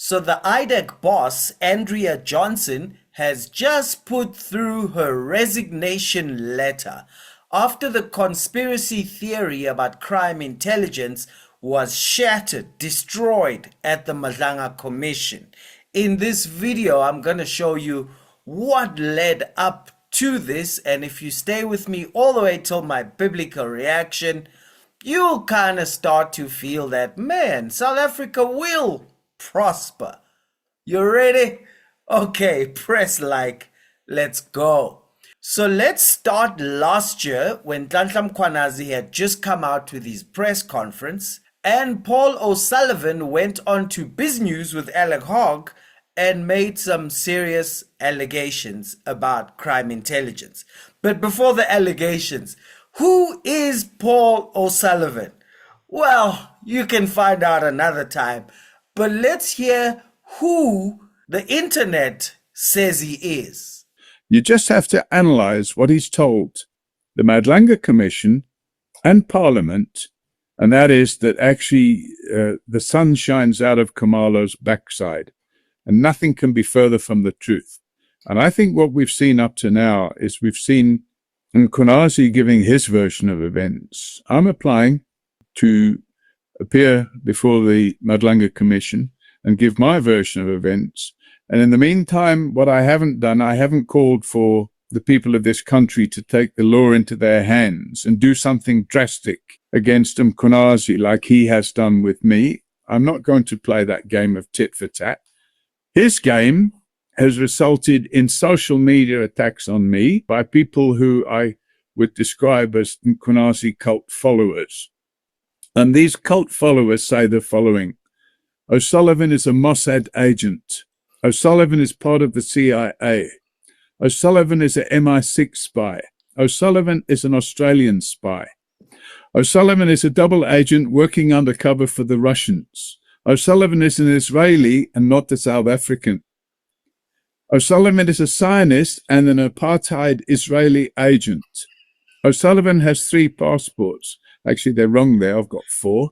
So the IDAC boss, Andrea Johnson, has just put through her resignation letter after the conspiracy theory about crime intelligence was shattered, destroyed at the Madlanga Commission. In this video, I'm going to show you what led up to this, and if you stay with me all the way till my biblical reaction, you'll kind of start to feel that, man, South Africa will prosper. You ready? Okay, press like. Let's go. So let's start last year when Nhlanhla Mkhwanazi had just come out with his press conference and Paul O'Sullivan went on to Biz News with Alec Hogg and made some serious allegations about crime intelligence. But before the allegations, who is Paul O'Sullivan? Well, you can find out another time. But let's hear who the internet says he is. You just have to analyze what he's told the Madlanga Commission and Parliament, and that is that actually the sun shines out of Kamalo's backside, and nothing can be further from the truth. And I think what we've seen up to now is we've seen Mkhwanazi giving his version of events. I'm applying to appear before the Madlanga Commission and give my version of events. And in the meantime, what I haven't done, I haven't called for the people of this country to take the law into their hands and do something drastic against Mkhwanazi like he has done with me. I'm not going to play that game of tit for tat. His game has resulted in social media attacks on me by people who I would describe as Mkhwanazi cult followers. And these cult followers say the following: O'Sullivan is a Mossad agent. O'Sullivan is part of the CIA. O'Sullivan is an MI6 spy. O'Sullivan is an Australian spy. O'Sullivan is a double agent working undercover for the Russians. O'Sullivan is an Israeli and not the South African. O'Sullivan is a Zionist and an apartheid Israeli agent. O'Sullivan has 3 passports. Actually, they're wrong there. I've got 4.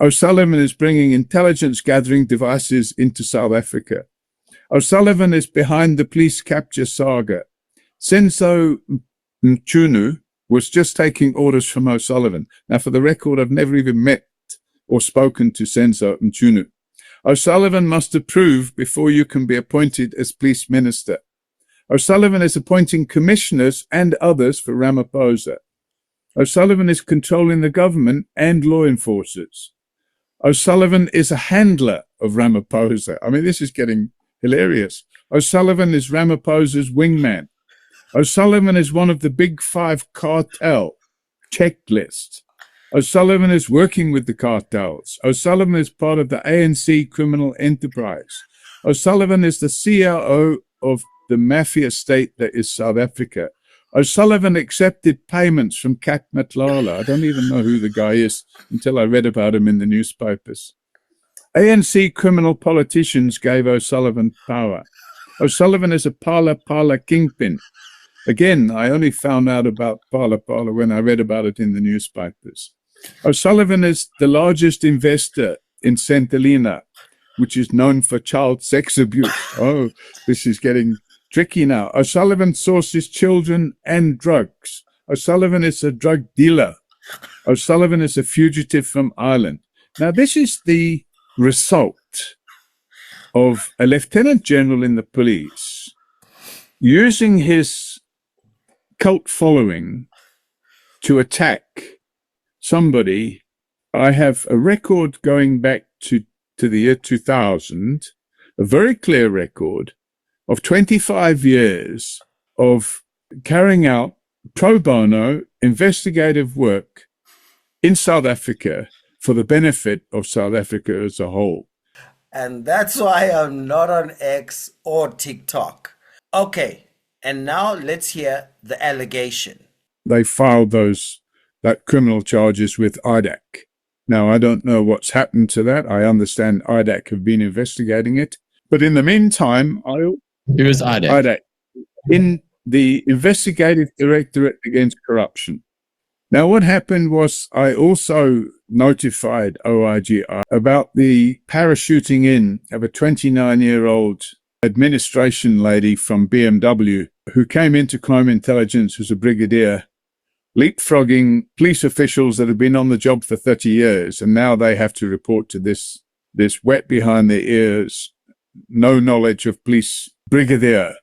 O'Sullivan is bringing intelligence gathering devices into South Africa. O'Sullivan is behind the police capture saga. Senzo Mchunu was just taking orders from O'Sullivan. Now, for the record, I've never even met or spoken to Senzo Mchunu. O'Sullivan must approve before you can be appointed as police minister. O'Sullivan is appointing commissioners and others for Ramaphosa. O'Sullivan is controlling the government and law enforcers. O'Sullivan is a handler of Ramaphosa. I mean, this is getting hilarious. O'Sullivan is Ramaphosa's wingman. O'Sullivan is one of the big 5 cartel checklist. O'Sullivan is working with the cartels. O'Sullivan is part of the ANC criminal enterprise. O'Sullivan is the COO of the mafia state that is South Africa. O'Sullivan accepted payments from Kat Matlala. I don't even know who the guy is until I read about him in the newspapers. ANC criminal politicians gave O'Sullivan power. O'Sullivan is a Pala kingpin. Again, I only found out about Pala when I read about it in the newspapers. O'Sullivan is the largest investor in Centelina, which is known for child sex abuse. Oh, this is getting tricky now. O'Sullivan sources children and drugs. O'Sullivan is a drug dealer. O'Sullivan is a fugitive from Ireland. Now, this is the result of a lieutenant general in the police using his cult following to attack somebody. I have a record going back to the year 2000, a very clear record of 25 years of carrying out pro bono investigative work in South Africa for the benefit of South Africa as a whole. And that's why I'm not on X or TikTok. Okay, and now let's hear the allegation. They filed that criminal charges with IDAC. Now, I don't know what's happened to that. I understand IDAC have been investigating it. But in the meantime, Who is IDAC? IDAC, in the Investigative Directorate Against Corruption. Now, what happened was I also notified OIGI about the parachuting in of a 29-year-old administration lady from BMW who came into crime intelligence as a brigadier, leapfrogging police officials that have been on the job for 30 years, and now they have to report to this wet behind their ears, no knowledge of police brigadier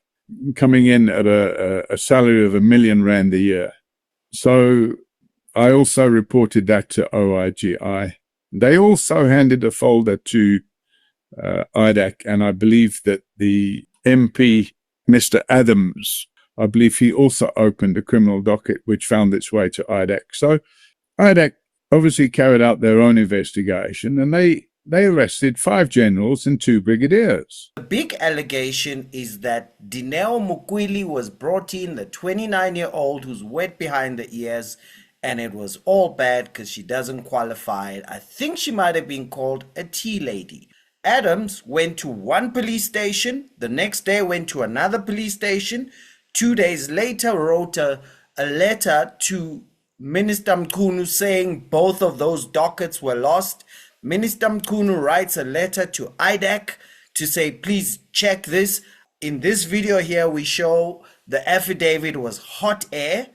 coming in at a salary of R1 million a year. So I also reported that to OIGI. They also handed a folder to IDAC, and I believe that the MP, Mr. Adams, I believe he also opened a criminal docket which found its way to IDAC. So IDAC obviously carried out their own investigation, and they arrested 5 generals and 2 brigadiers. The big allegation is that Dineo Mokwele was brought in, the 29-year-old who's wet behind the ears, and it was all bad because she doesn't qualify. I think she might have been called a tea lady. Adams went to one police station, the next day went to another police station, 2 days later wrote a letter to Minister Mkhunu saying both of those dockets were lost. Minister Mkhunu writes a letter to IDAC to say, please check this. In this video here, we show the affidavit was hot air,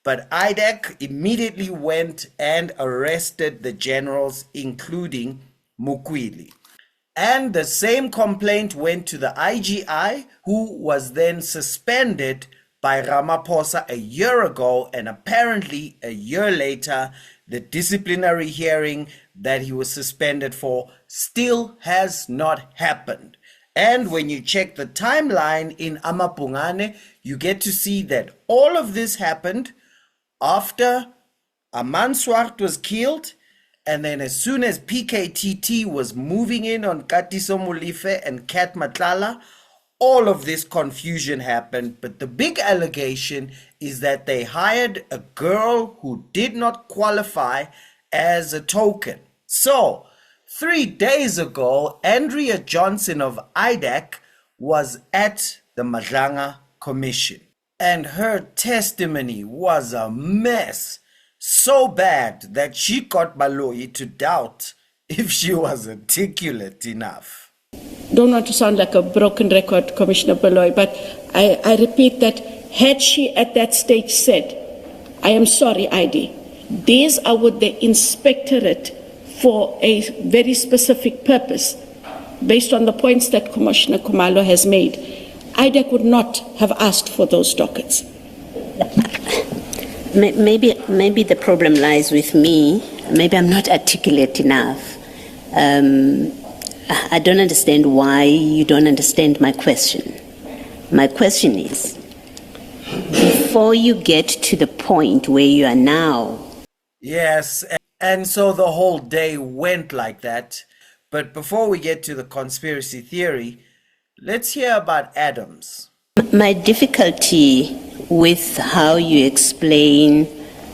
but IDAC immediately went and arrested the generals, including Mokwele. And the same complaint went to the IGI, who was then suspended by Ramaphosa a year ago, and apparently a year later, the disciplinary hearing that he was suspended for still has not happened. And when you check the timeline in Amapungane, you get to see that all of this happened after Aman Swart was killed, and then as soon as PKTT was moving in on Katiso Molefe and Kat Matlala, all of this confusion happened. But the big allegation is that they hired a girl who did not qualify as a token. So 3 days ago, Andrea Johnson of IDAC was at the Madlanga Commission, and her testimony was a mess. So bad that she got Baloyi to doubt if she was articulate enough. Don't want to sound like a broken record, Commissioner Baloyi, but I repeat that had she at that stage said, I am sorry, ID, these are with the inspectorate for a very specific purpose, based on the points that Commissioner Khumalo has made, IDAC would not have asked for those dockets. Maybe the problem lies with me. Maybe I'm not articulate enough. I don't understand why you don't understand my question. My question is, before you get to the point where you are now. Yes, and so the whole day went like that. But before we get to the conspiracy theory, let's hear about Adams. My difficulty with how you explain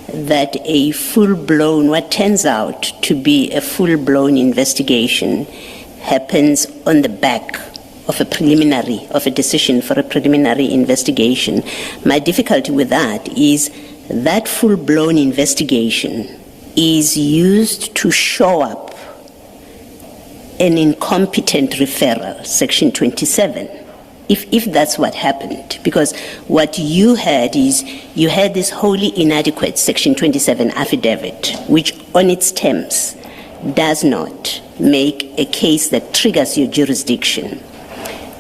that a full-blown, what turns out to be a full-blown investigation happens on the back of a decision for a preliminary investigation. My difficulty with that is that full-blown investigation is used to show up an incompetent referral, Section 27. If that's what happened, because what you had is you had this wholly inadequate Section 27 affidavit, which on its terms does not make a case that triggers your jurisdiction.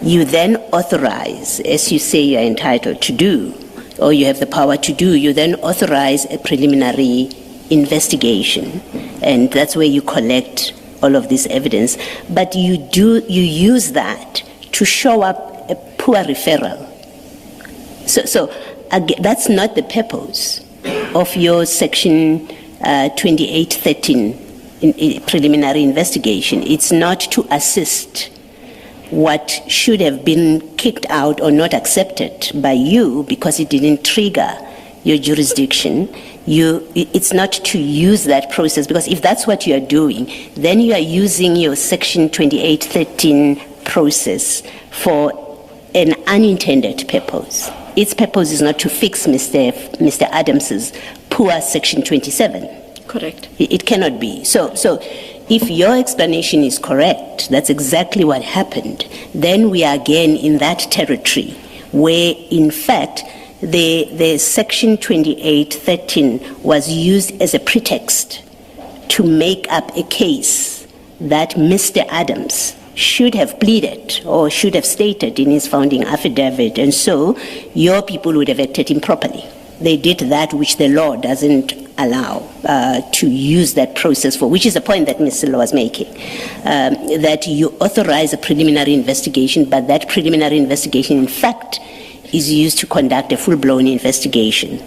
You then authorize, as you say you're entitled to do, or you have the power to do, you then authorize a preliminary investigation, and that's where you collect all of this evidence. But you use that to show up a poor referral. So again, that's not the purpose of your Section 2813 preliminary investigation. It's not to assist what should have been kicked out or not accepted by you because it didn't trigger your jurisdiction. It's not to use that process, because if that's what you are doing, then you are using your Section 2813 process for an unintended purpose. Its purpose is not to fix Mr. Adams's poor Section 27 Correct. It cannot be. So if your explanation is correct, that's exactly what happened, then we are again in that territory where, in fact, the Section 2813 was used as a pretext to make up a case that Mr. Adams should have pleaded or should have stated in his founding affidavit, and so your people would have acted improperly. They did that which the law doesn't allow to use that process for, which is the point that Mr. Law was making, that you authorize a preliminary investigation, but that preliminary investigation, in fact, is used to conduct a full-blown investigation.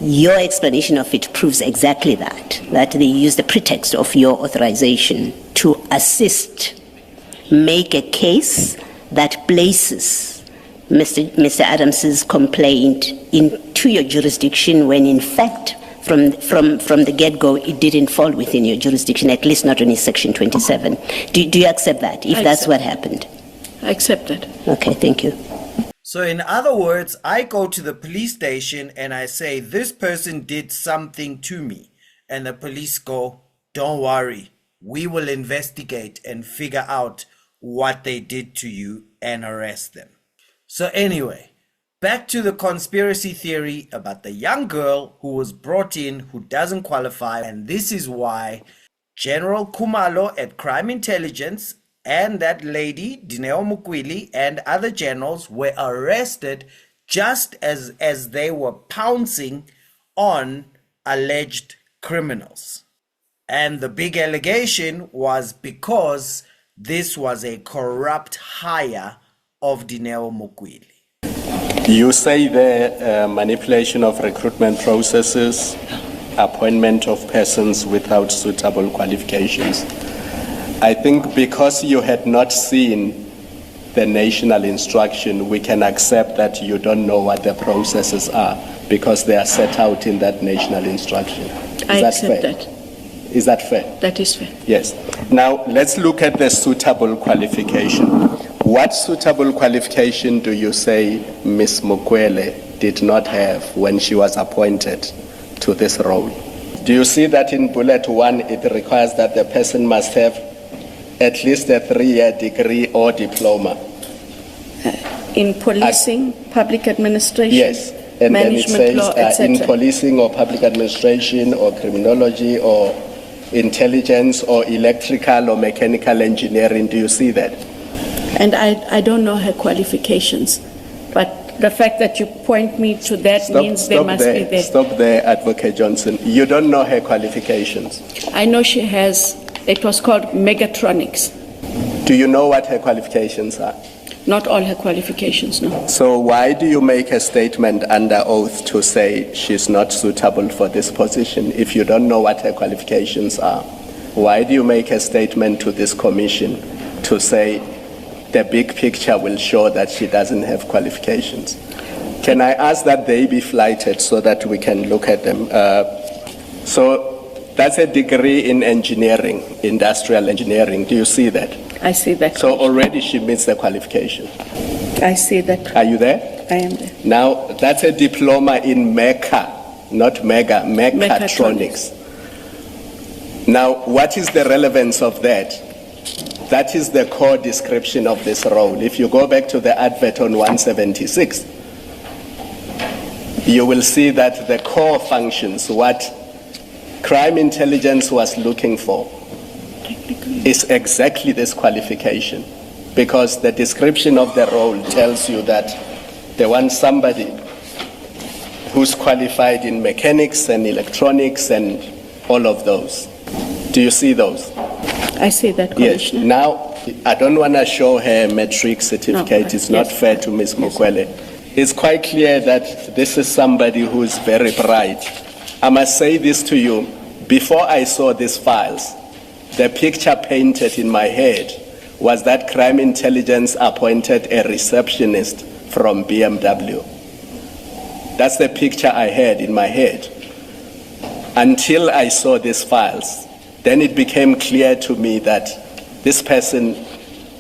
Your explanation of it proves exactly that they use the pretext of your authorization to assist, make a case that places Mr. Adams's complaint into your jurisdiction when, in fact, from the get-go, it didn't fall within your jurisdiction, at least not in Section 27. Do you accept that, if that's what happened? I accept it. Okay, thank you. So in other words, I go to the police station and I say, this person did something to me. And the police go, don't worry, we will investigate and figure out what they did to you and arrest them. So anyway, back to the conspiracy theory about the young girl who was brought in who doesn't qualify. And this is why General Khumalo at Crime Intelligence and that lady, Dineo Mokwele, and other generals were arrested just as they were pouncing on alleged criminals. And the big allegation was because this was a corrupt hire of Dineo Mokwele. You say the manipulation of recruitment processes, appointment of persons without suitable qualifications. I think because you had not seen the national instruction, we can accept that you don't know what the processes are because they are set out in that national instruction. I accept that. Is that fair? That is fair. Yes. Now, let's look at the suitable qualification. What suitable qualification do you say Ms. Mokwele did not have when she was appointed to this role? Do you see that in bullet 1, it requires that the person must have at least a 3-year degree or diploma? In policing, public administration, yes. And management then it law, says etc. in policing or public administration or criminology or intelligence or electrical or mechanical engineering. Do you see that? And I don't know her qualifications, but the fact that you point me to that means they must be there. Stop there, Advocate Johnson. You don't know her qualifications. I know she has, it was called megatronics. Do you know what her qualifications are? Not all her qualifications, no. So why do you make a statement under oath to say she's not suitable for this position if you don't know what her qualifications are? Why do you make a statement to this commission to say the big picture will show that she doesn't have qualifications? Can I ask that they be flighted so that we can look at them? So that's a degree in engineering, industrial engineering. Do you see that? I see that. So already she meets the qualification. I see that. Are you there? I am there. Now, that's a diploma in mecha, not mega, mechatronics. Now, what is the relevance of that? That is the core description of this role. If you go back to the advert on 176, you will see that the core functions, what crime intelligence was looking for, is exactly this qualification, because the description of the role tells you that they want somebody who's qualified in mechanics and electronics and all of those. Do you see those? I see that, Commissioner. Yes. Now, I don't want to show her matric certificate. It's not fair to Ms. Mokwele. It's quite clear that this is somebody who is very bright. I must say this to you. Before I saw these files, the picture painted in my head was that crime intelligence appointed a receptionist from BMW. That's the picture I had in my head. Until I saw these files, then it became clear to me that this person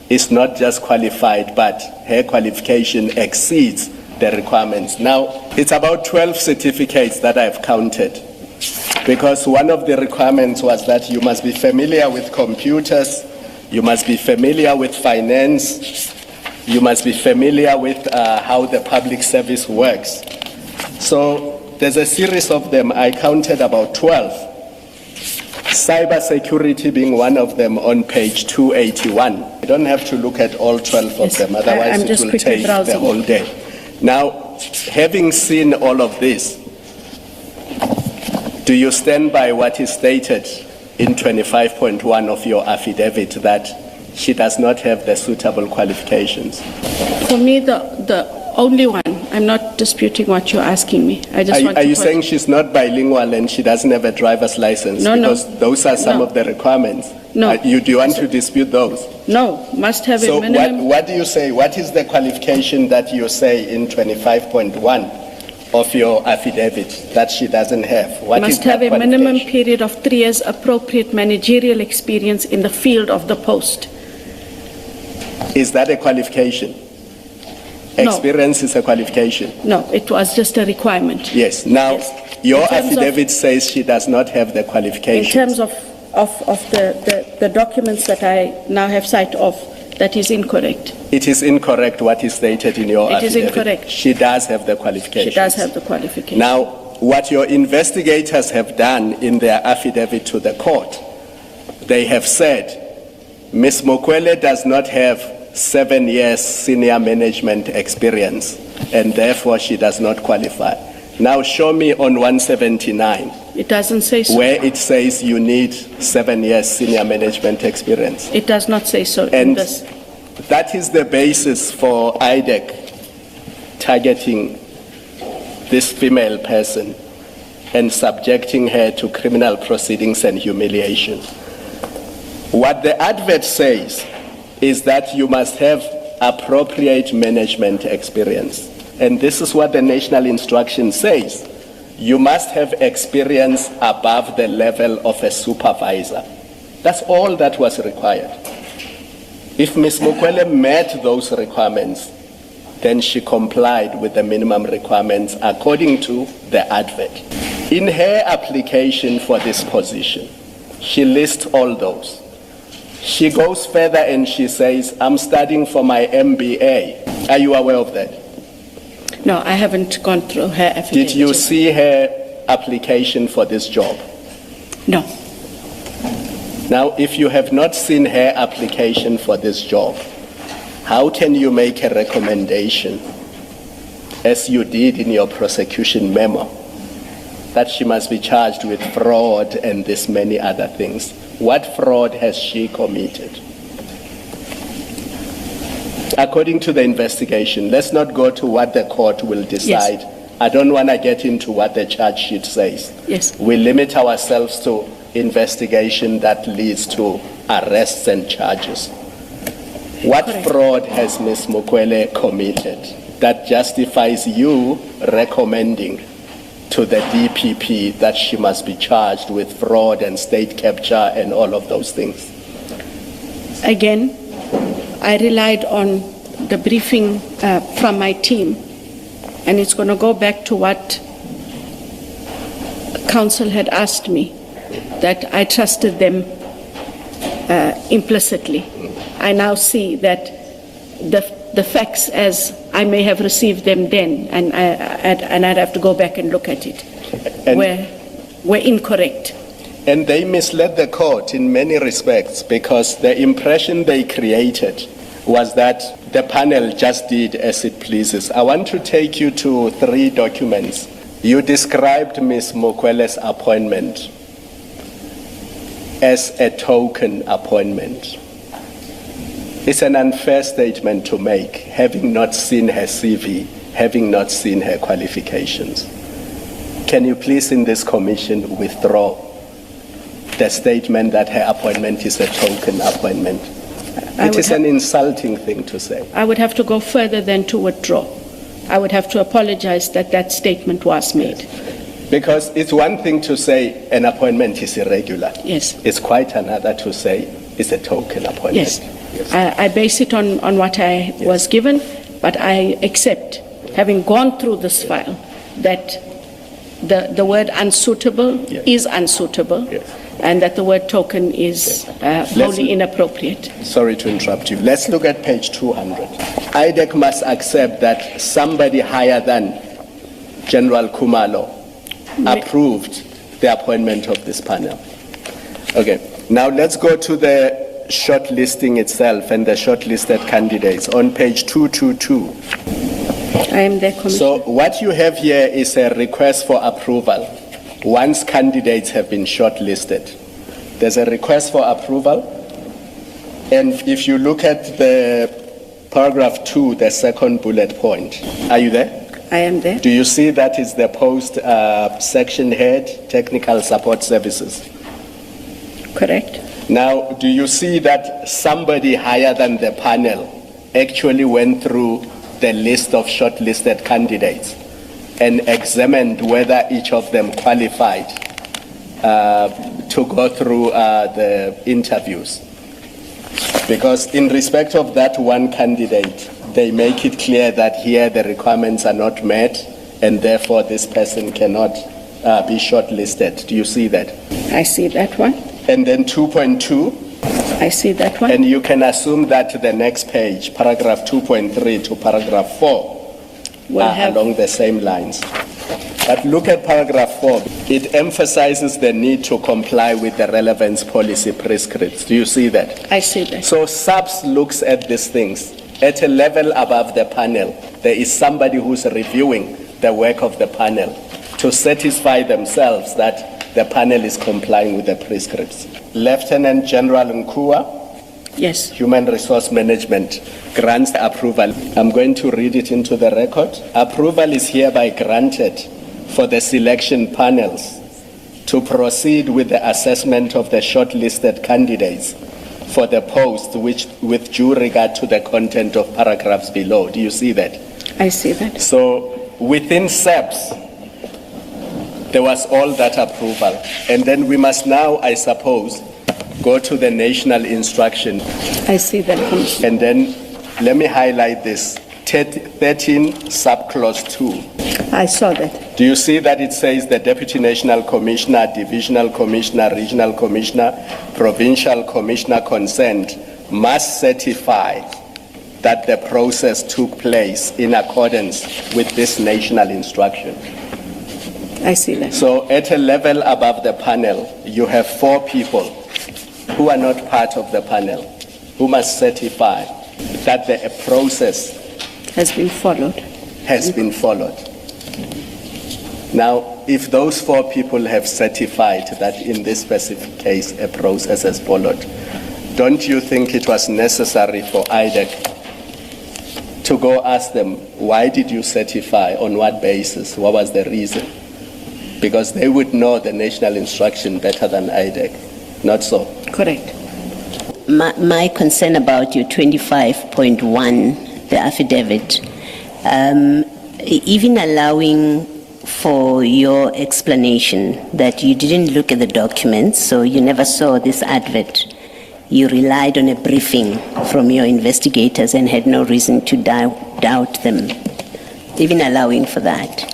is not just qualified, but her qualification exceeds the requirements. Now, it's about 12 certificates that I've counted. Because one of the requirements was that you must be familiar with computers, you must be familiar with finance, you must be familiar with how the public service works. So there's a series of them. I counted about 12. Cybersecurity being one of them on page 281. You don't have to look at all 12 of them, otherwise it will take the whole day. Now, having seen all of this, do you stand by what is stated in 25.1 of your affidavit that she does not have the suitable qualifications? For me, the only one, I'm not disputing what you're asking me. I just want to. Are you saying she's not bilingual and she doesn't have a driver's license? No, because those are some of the requirements. No. Do you want to dispute those? No, must have a minimum. So what do you say? What is the qualification that you say in 25.1 of your affidavit that she doesn't have? What must have a minimum period of 3 years appropriate managerial experience in the field of the post. Is that a qualification? No. Experience is a qualification? No, it was just a requirement. Yes. Now, your affidavit says she does not have the qualifications. In terms of the documents that I now have sight of, that is incorrect. It is incorrect what is stated in your affidavit. It is incorrect. She does have the qualifications. She does have the qualifications. Now, what your investigators have done in their affidavit to the court, they have said Ms. Mokwele does not have 7 years senior management experience, and therefore she does not qualify. Now show me on 179. It doesn't say so. Where it says you need 7 years senior management experience. It does not say so. And that is the basis for IDAC targeting this female person and subjecting her to criminal proceedings and humiliation. What the advert says is that you must have appropriate management experience. And this is what the national instruction says. You must have experience above the level of a supervisor. That's all that was required. If Ms. Mokwele met those requirements, then she complied with the minimum requirements according to the advert. In her application for this position, she lists all those. She goes further and she says, I'm studying for my MBA. Are you aware of that? No, I haven't gone through her affidavit. Did you see her application for this job? No. Now, if you have not seen her application for this job, how can you make a recommendation, as you did in your prosecution memo, that she must be charged with fraud and this many other things? What fraud has she committed? According to the investigation, let's not go to what the court will decide. Yes. I don't want to get into what the charge sheet says. Yes. We limit ourselves to investigation that leads to arrests and charges. What Correct. Fraud has Ms. Mokwele committed that justifies you recommending to the DPP that she must be charged with fraud and state capture and all of those things? Again, I relied on the briefing from my team, and it's going to go back to what counsel had asked me, that I trusted them implicitly. I now see that the facts as I may have received them then, and I'd have to go back and look at it, were incorrect. And they misled the court in many respects, because the impression they created was that the panel just did as it pleases. I want to take you to 3 documents. You described Ms. Mokwele's appointment as a token appointment. It's an unfair statement to make, having not seen her CV, having not seen her qualifications. Can you please, in this commission, withdraw the statement that her appointment is a token appointment? It is an insulting thing to say. I would have to go further than to withdraw. I would have to apologize that that statement was made. Yes. Because it's one thing to say an appointment is irregular. Yes. It's quite another to say it's a token appointment. Yes. Yes. I base it on what I was given, but I accept, having gone through this file, that the word unsuitable Yes. is unsuitable, Yes. and that the word token is wholly inappropriate. Sorry to interrupt you. Let's look at page 200. IDAC must accept that somebody higher than General Khumalo approved the appointment of this panel. Okay, now let's go to the shortlisting itself and the shortlisted candidates on page 222. I am there, Commissioner. So what you have here is a request for approval once candidates have been shortlisted. There's a request for approval, and if you look at the paragraph 2, the second bullet point, are you there? I am there. Do you see that is the post section head, technical support services? Correct. Now, do you see that somebody higher than the panel actually went through the list of shortlisted candidates and examined whether each of them qualified to go through the interviews? Because in respect of that one candidate, they make it clear that here the requirements are not met and therefore this person cannot be shortlisted. Do you see that? I see that one. And then 2.2, I see that one. and you can assume that the next page, paragraph 2.3 to paragraph 4, Will are have- along the same lines. But look at paragraph 4. It emphasizes the need to comply with the relevance policy prescripts. Do you see that? I see that. So SAPS looks at these things. At a level above the panel, there is somebody who's reviewing the work of the panel to satisfy themselves that the panel is complying with the prescripts. Lieutenant General Nkua, Yes. Human Resource Management, grants approval. I'm going to read it into the record. Approval is hereby granted for the selection panels to proceed with the assessment of the shortlisted candidates for the post, which with due regard to the content of paragraphs below. Do you see that? I see that. So within SAPS, there was all that approval. And then we must now, I suppose, go to the national instruction. I see that, Commissioner. And then let me highlight this, 13 subclause 2. I saw that. Do you see that it says the Deputy National Commissioner, Divisional Commissioner, Regional Commissioner, Provincial Commissioner concerned must certify that the process took place in accordance with this national instruction? I see that. So at a level above the panel, you have 4 people who are not part of the panel who must certify that the process Has been followed. has been followed. Now, if those 4 people have certified that in this specific case a process has followed, don't you think it was necessary for IDAC to go ask them, why did you certify, on what basis, what was the reason? Because they would know the national instruction better than IDAC, not so? Correct. My concern about your 25.1, the affidavit, even allowing for your explanation that you didn't look at the documents, so you never saw this advert. You relied on a briefing from your investigators and had no reason to doubt them, even allowing for that.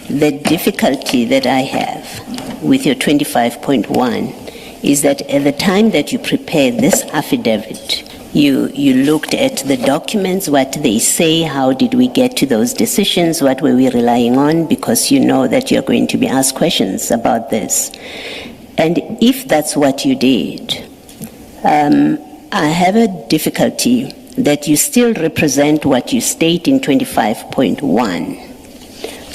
The difficulty that I have with your 25.1 is that at the time that you prepared this affidavit, you looked at the documents, what they say, how did we get to those decisions, what were we relying on, because you know that you're going to be asked questions about this. And if that's what you did, I have a difficulty that you still represent what you state in 25.1.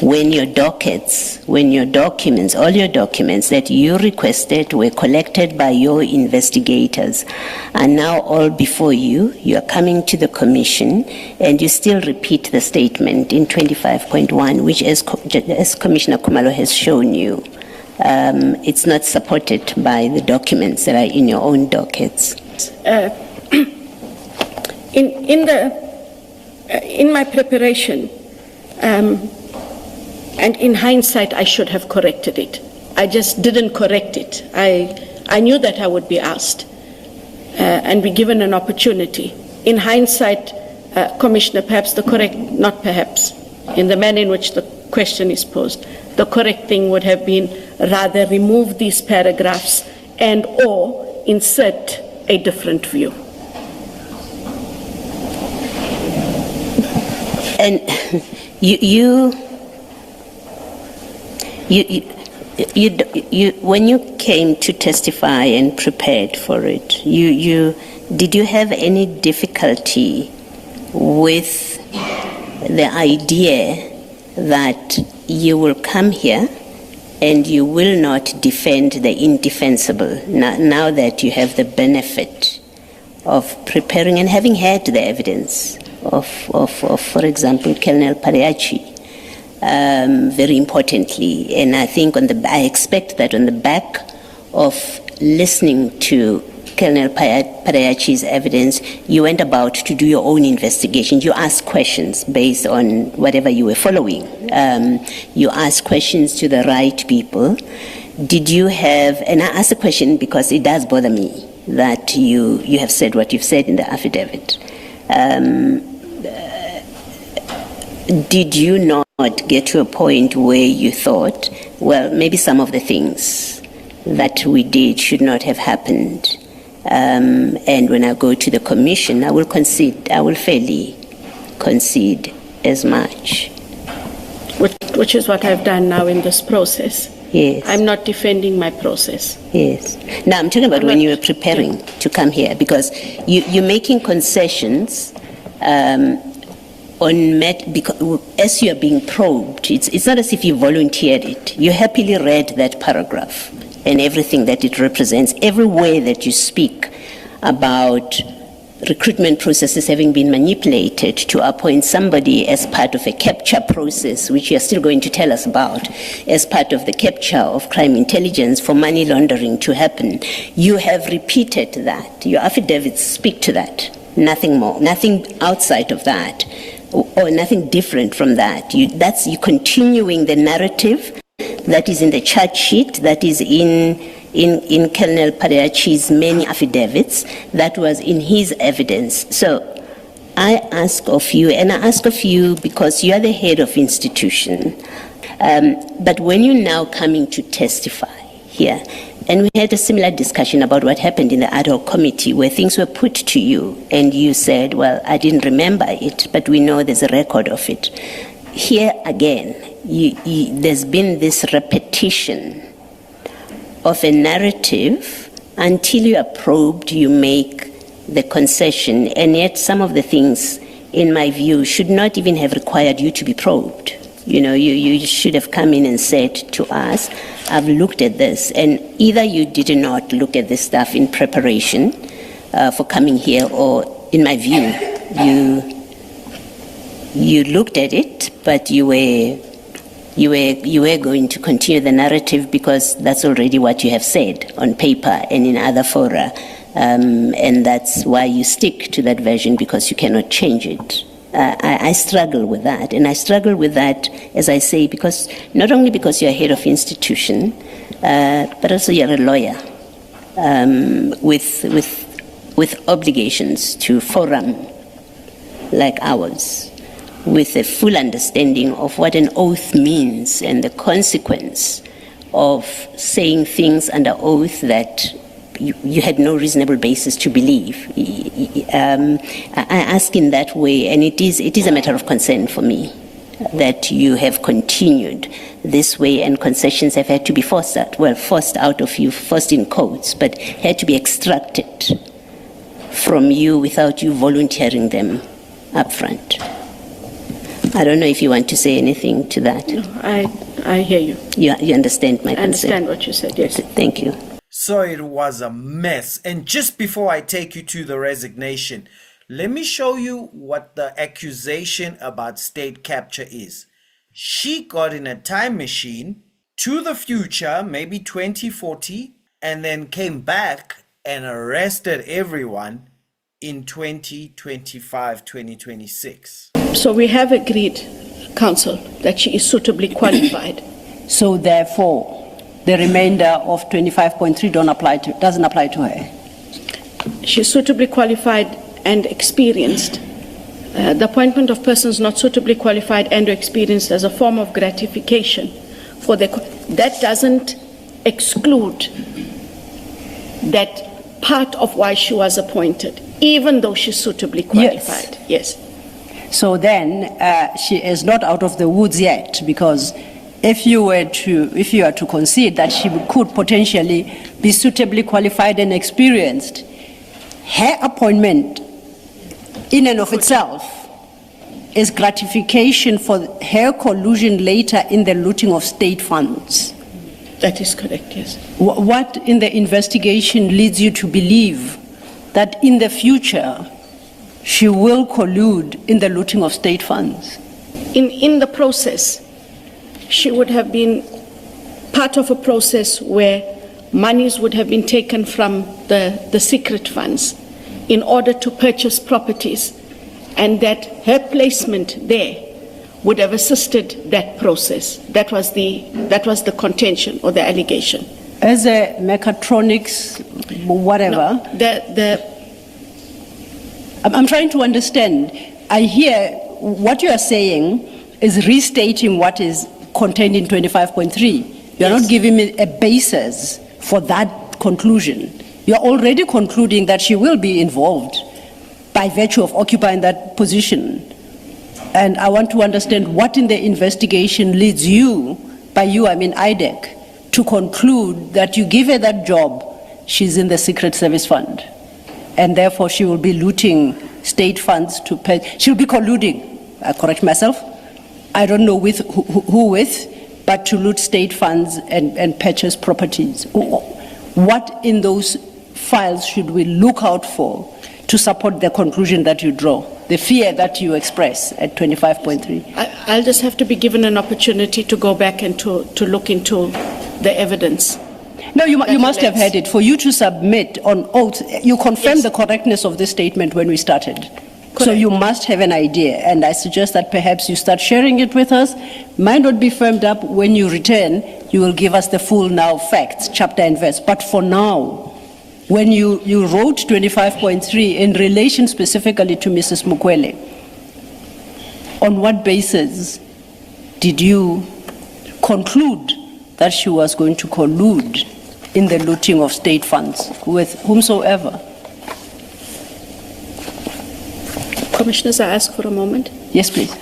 When your dockets, when your documents, all your documents that you requested were collected by your investigators are now all before you, you are coming to the commission, and you still repeat the statement in 25.1, which as Commissioner Khumalo has shown you, it's not supported by the documents that are in your own dockets. In my preparation, and in hindsight, I should have corrected it. I just didn't correct it. I knew that I would be asked and be given an opportunity. In hindsight, Commissioner, perhaps not perhaps, in the manner in which the question is posed, the correct thing would have been rather remove these paragraphs and or insert a different view. And when you came to testify and prepared for it, did you have any difficulty with the idea that you will come here and you will not defend the indefensible now that you have the benefit of preparing and having had the evidence of for example, Colonel Pareachi, very importantly, and I think I expect that on the back of listening to Colonel Pareachi's evidence, you went about to do your own investigation. You asked questions based on whatever you were following. You asked questions to the right people. Did you have, and I ask the question because it does bother me that you have said what you've said in the affidavit. Did you not get to a point where you thought, well, maybe some of the things that we did should not have happened? And when I go to the commission, I will fairly concede as much. Which is what I've done now in this process. Yes. I'm not defending my process. Yes. Now I'm talking about when you were preparing to come here, because you're making concessions because as you are being probed. It's not as if you volunteered it. You happily read that paragraph and everything that it represents, every way that you speak about recruitment processes having been manipulated to appoint somebody as part of a capture process, which you are still going to tell us about, as part of the capture of crime intelligence for money laundering to happen. You have repeated that. Your affidavits speak to that. Nothing more, nothing outside of that, or nothing different from that. That's you continuing the narrative that is in the charge sheet, that is in Colonel Pareachi's many affidavits, that was in his evidence. So I ask of you, and I ask of you because you are the head of institution, but when you're now coming to testify here, and we had a similar discussion about what happened in the ad hoc committee where things were put to you and you said, well, I didn't remember it, but we know there's a record of it. Here again, there's been this repetition of a narrative until you are probed, you make the concession, and yet some of the things, in my view, should not even have required you to be probed. You know, you should have come in and said to us, I've looked at this, and either you did not look at this stuff in preparation for coming here, or in my view, you looked at it, but you were going to continue the narrative because that's already what you have said on paper and in other fora, and that's why you stick to that version, because you cannot change it. I struggle with that, and I struggle with that, as I say, because not only because you're head of institution, but also you're a lawyer with obligations to forum like ours, with a full understanding of what an oath means and the consequence of saying things under oath that you had no reasonable basis to believe. I ask in that way, and it is a matter of concern for me that you have continued this way, and concessions have had to be forced out of you, forced in quotes, but had to be extracted from you without you volunteering them up front. I don't know if you want to say anything to that. No, I hear you. You understand my concern? I understand what you said, yes. Thank you. So it was a mess. And just before I take you to the resignation, let me show you what the accusation about state capture is. She got in a time machine to the future, maybe 2040, and then came back and arrested everyone in 2025, 2026. So we have agreed, Council, that she is suitably qualified. So therefore, the remainder of 25.3 doesn't apply to her. She is suitably qualified and experienced. The appointment of persons not suitably qualified and or experienced as a form of gratification for the, that doesn't exclude that part of why she was appointed, even though she's suitably qualified. Yes. So then, she is not out of the woods yet, because if you are to concede that she could potentially be suitably qualified and experienced, her appointment in and of itself is gratification for her collusion later in the looting of state funds. That is correct, yes. What in the investigation leads you to believe that in the future she will collude in the looting of state funds? In the process, she would have been part of a process where monies would have been taken from the secret funds in order to purchase properties, and that her placement there would have assisted that process. That was the contention or the allegation. As a mechatronics, whatever. No, I'm trying to understand. I hear what you are saying is restating what is contained in 25.3. You're not giving me a basis for that conclusion. You're already concluding that she will be involved by virtue of occupying that position. And I want to understand what in the investigation leads you, by you I mean IDAC, to conclude that you give her that job, she's in the Secret Service Fund, and therefore she will be looting state funds to pay. She'll be colluding, I correct myself, I don't know with who with, but to loot state funds and purchase properties. What in those files should we look out for to support the conclusion that you draw, the fear that you express at 25.3? I'll just have to be given an opportunity to go back and to look into the evidence. No, you must have had it. For you to submit on oath, you confirmed the correctness of this statement when we started. Correct. So you must have an idea, and I suggest that perhaps you start sharing it with us. Might not be firmed up. When you return, you will give us the full now facts, chapter and verse. But for now, when you wrote 25.3 in relation specifically to Mrs. Mokwele, on what basis did you conclude that she was going to collude in the looting of state funds with whomsoever? Commissioners, I ask for a moment. Yes, please.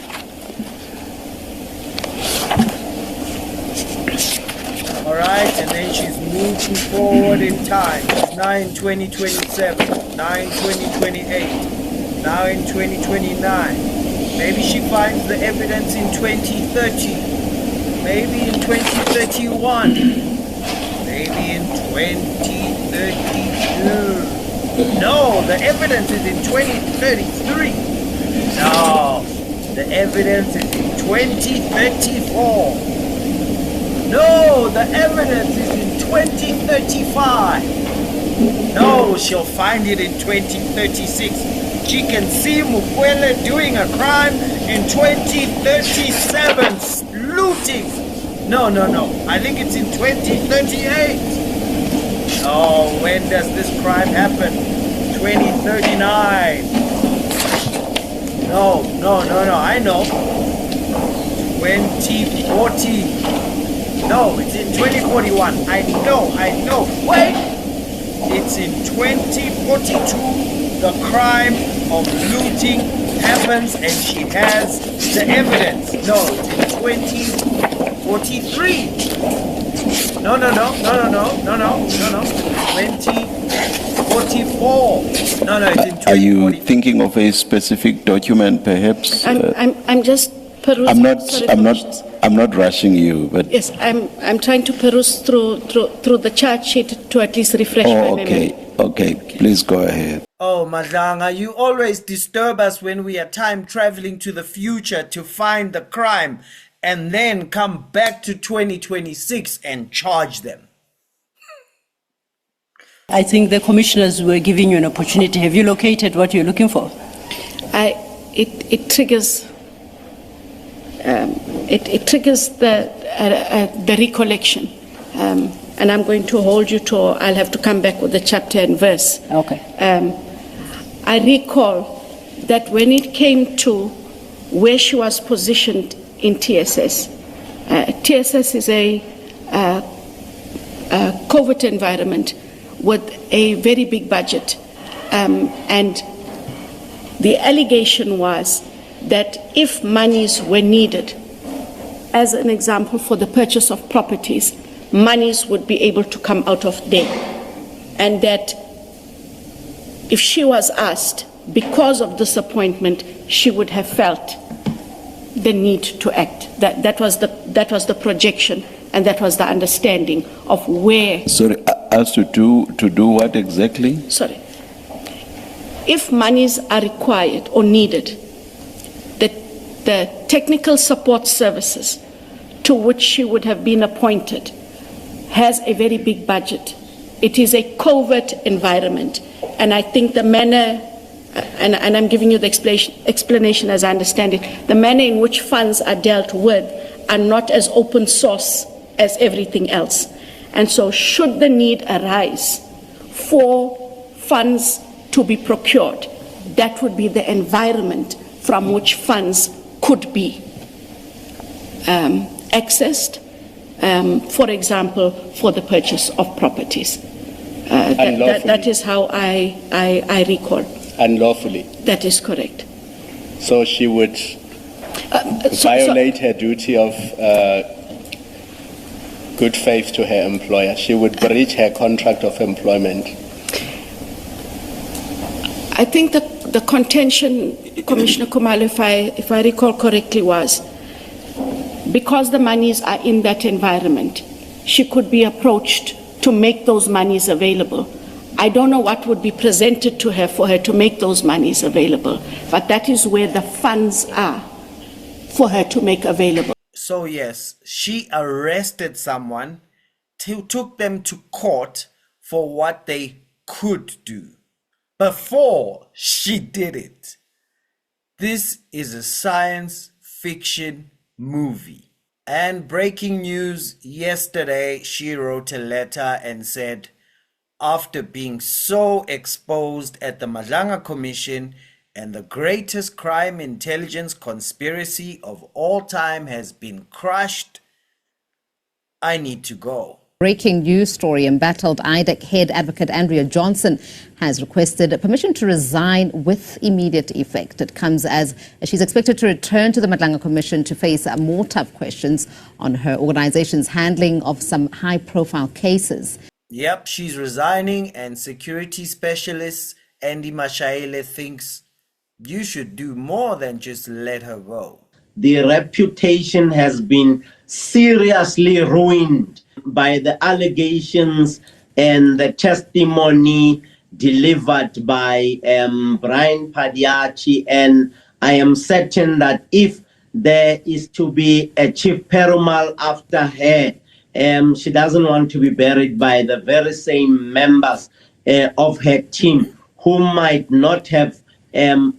All right, and then she's moving forward in time. 9/2027, 9/2028, now in 2029. Maybe she finds the evidence in 2030, maybe in 2031, maybe in 2032. No, the evidence is in 2033. No, the evidence is in 2034. No, the evidence is in 2035. No, she'll find it in 2036. She can see Mokwele doing a crime in 2037, looting. No. I think it's in 2038. Oh, when does this crime happen? 2039. No, I know. 2040. No, it's in 2041. I know. Wait! It's in 2042. The crime of looting happens and she has the evidence. No, it's in 2043. No. 2044. No, it's in 2044. Are you thinking of a specific document, perhaps? I'm just perusing. I'm not rushing you, but yes, I'm trying to peruse through the chart sheet to at least refresh my memory. Okay, please go ahead. Oh, Madlanga, you always disturb us when we are time traveling to the future to find the crime and then come back to 2026 and charge them. I think the commissioners were giving you an opportunity. Have you located what you're looking for? It triggers. It triggers the recollection, and I'm going to hold you to. I'll have to come back with the chapter and verse. Okay. I recall that when it came to where she was positioned in TSS, TSS is a covert environment with a very big budget. And the allegation was that if monies were needed, as an example for the purchase of properties, monies would be able to come out of there. And that if she was asked, because of disappointment, she would have felt the need to act. That was the projection, and that was the understanding of where. Sorry, as to do what exactly? Sorry. If monies are required or needed, the technical support services to which she would have been appointed has a very big budget. It is a covert environment, and I think the manner, and I'm giving you the explanation as I understand it, the manner in which funds are dealt with are not as open source as everything else. And so should the need arise for funds to be procured, that would be the environment from which funds could be accessed, for example, for the purchase of properties. That is how I recall. Unlawfully. That is correct. So she would violate her duty of good faith to her employer. She would breach her contract of employment. I think the contention, Commissioner Khumalo, if I recall correctly, was because the monies are in that environment, she could be approached to make those monies available. I don't know what would be presented to her for her to make those monies available, but that is where the funds are for her to make available. So yes, she arrested someone, took them to court for what they could do before she did it. This is a science fiction movie. And breaking news yesterday, she wrote a letter and said, after being so exposed at the Madlanga Commission and the greatest crime intelligence conspiracy of all time has been crushed, I need to go. Breaking news story: embattled IDAC head advocate Andrea Johnson has requested permission to resign with immediate effect. It comes as she's expected to return to the Madlanga Commission to face more tough questions on her organization's handling of some high-profile cases. Yep, she's resigning, and security specialist Andy Mashaile thinks you should do more than just let her go. The reputation has been seriously ruined by the allegations and the testimony delivered by Brian Padiachi, and I am certain that if there is to be a chief perumal after her, she doesn't want to be buried by the very same members of her team who might not have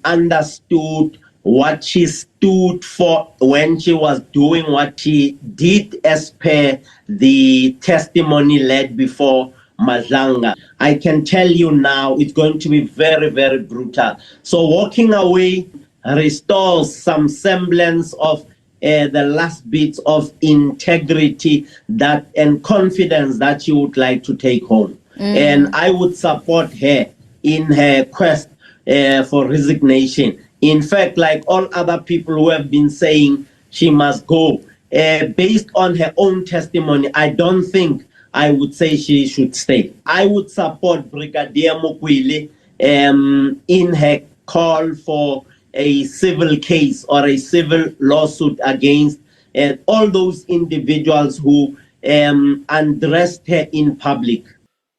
understood what she stood for when she was doing what she did as per the testimony led before Madlanga. I can tell you now it's going to be very, very brutal. So walking away restores some semblance of the last bits of integrity that and confidence that you would like to take home. And I would support her in her quest for resignation. In fact, like all other people who have been saying she must go, based on her own testimony, I don't think I would say she should stay. I would support Brigadier Mokwele in her call for a civil case or a civil lawsuit against all those individuals who undressed her in public.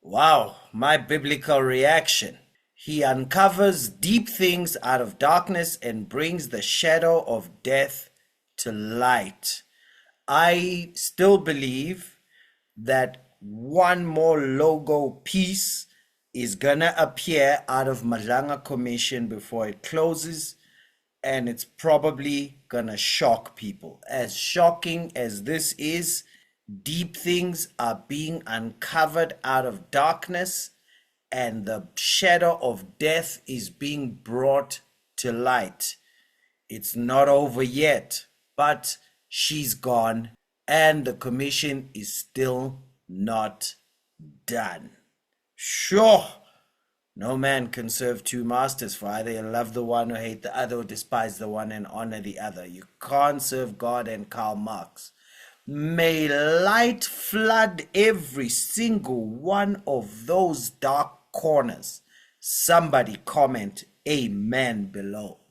Wow, my biblical reaction. He uncovers deep things out of darkness and brings the shadow of death to light. I still believe that one more logo piece is gonna appear out of Madlanga Commission before it closes, and it's probably gonna shock people. As shocking as this is, deep things are being uncovered out of darkness, and the shadow of death is being brought to light. It's not over yet, but she's gone and the commission is still not done. Sure, no man can serve two masters, for either you love the one or hate the other, or despise the one and honor the other. You can't serve God and Karl Marx. May light flood every single one of those dark corners. Somebody comment amen below.